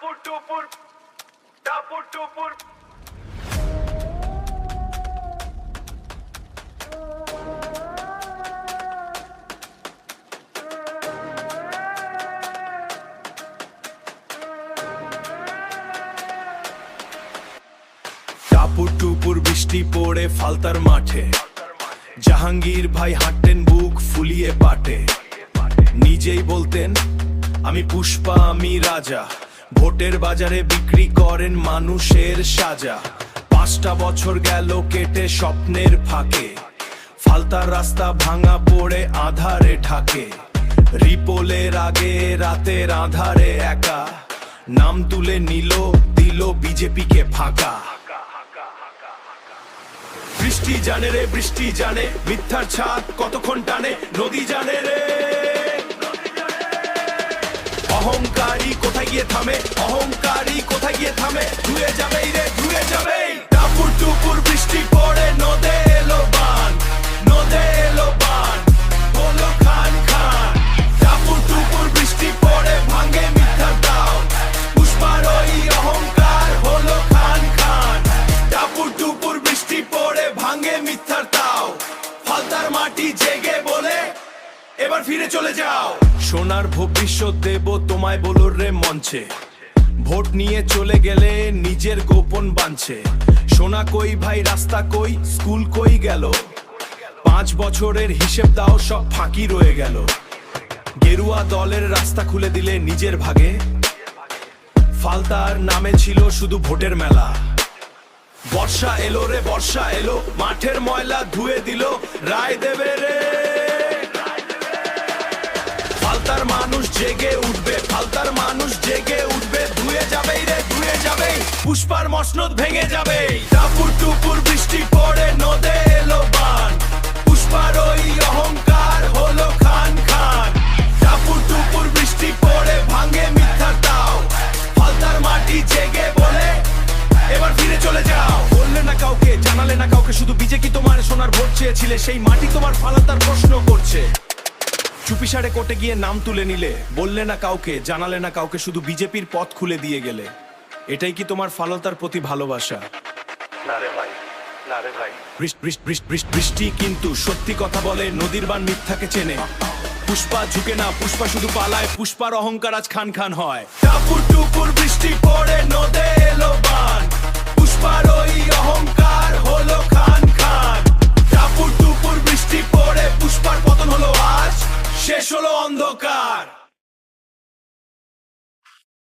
টাপুর টুপুর টাপুর টুপুর টাপুর টুপুর বৃষ্টি পড়ে ফালতার মাঠে জাহাঙ্গীর ভাই হাঁটতেন বুক ফুলিয়ে পাটে নিজেই বলতেন আমি পুষ্পা আমি রাজা ভোটের বাজারে বিক্রি করেন মানুষের সাজা 5টা বছর গেল কেটে স্বপ্নের ফাঁকে ফালতার রাস্তা ভাঙা পড়ে আধারে ঢাকে রিপোলের আগে রাতের আধারে একা নাম তুলে দিল বিজেপিকে ফাঁকা বৃষ্টি জানে রে বৃষ্টি জানে মিথ্যার ছাদ কতক্ষণ টানে নদী জানে রে অহংকারী কোথায় গিয়ে থামে অহংকারী কোথায় গিয়ে থামে ধুয়ে যাবেই রে ধুয়ে যাবেই টাপুর টুপুর বৃষ্টি পড়ে নদে এলো বান নদে এলো বান বলো খান খান টাপুর টুপুর বৃষ্টি পড়ে ভাঙে মিথ্যার দাও পুষ্পার ওই অহংকার হলো খান খান টাপুর টুপুর বৃষ্টি পড়ে ভাঙে মিথ্যার তাও ফালতার মাটি জেগে বলে এবার ফিরে চলে যাও সোনার ভবিষ্যৎ দেব তোমায় বলো রে মঞ্চে ভোট নিয়ে চলে গেলে নিজের গোপন বাঁধছে সোনা কই ভাই রাস্তা কই স্কুল কই গেল 5 বছরের হিসেব দাও সব ফাঁকি রয়ে গেল গেরুয়া দলের রাস্তা খুলে দিলে নিজের ভাগে ফালতার নামে ছিল শুধু ভোটের মেলা বর্ষা এলো রে বর্ষা এলো মাঠের ময়লা ধুয়ে দিল রায় দেবে রে ফালতার মানুষ জেগে উঠবে ফালতার মানুষ জেগে উঠবে ধুয়ে যাবেই রে ধুয়ে যাবেই পুষ্পার মসনদ ভেঙে যাবে টাপুর টুপুর বৃষ্টি পড়ে নদে এলো বান পুষ্পার ওই অহংকার হলো খান খান টাপুর টুপুর বৃষ্টি পড়ে ভাঙে মিথ্যার তাও ফালতার মাটি জেগে বলে এবার ফিরে চলে যাও বললে না কাউকে জানালে না কাউকে শুধু বিজেপি তোমার সোনার ভোট চেয়েছিলে সেই মাটি তোমার ফালতার প্রশ্ন করছে চুপিসারে কোর্টে গিয়ে নাম তুলে নিলে বললে না কাউকে জানালে না কাউকে শুধু বিজেপির পথ খুলে দিয়ে গেলে এটাই কি তোমার ফালতার প্রতি ভালোবাসা না রে ভাই না রে ভাই বৃষ্টি কিন্তু সত্যি কথা বলে নদীর বান মিথ্যাকে চেনে পুষ্পা ঝুঁকে না পুষ্পা শুধু পালায় পুষ্পার অহংকার আজ খান খান হয় টাপুর টুপুর বৃষ্টি পড়ে নদে এলো বান পুষ্পার ওই অহংকার হলো খান খান টাপুর টুপুর বৃষ্টি পড়ে পুষ্পার পতন হলো আজ শেষ হলো অন্ধকার।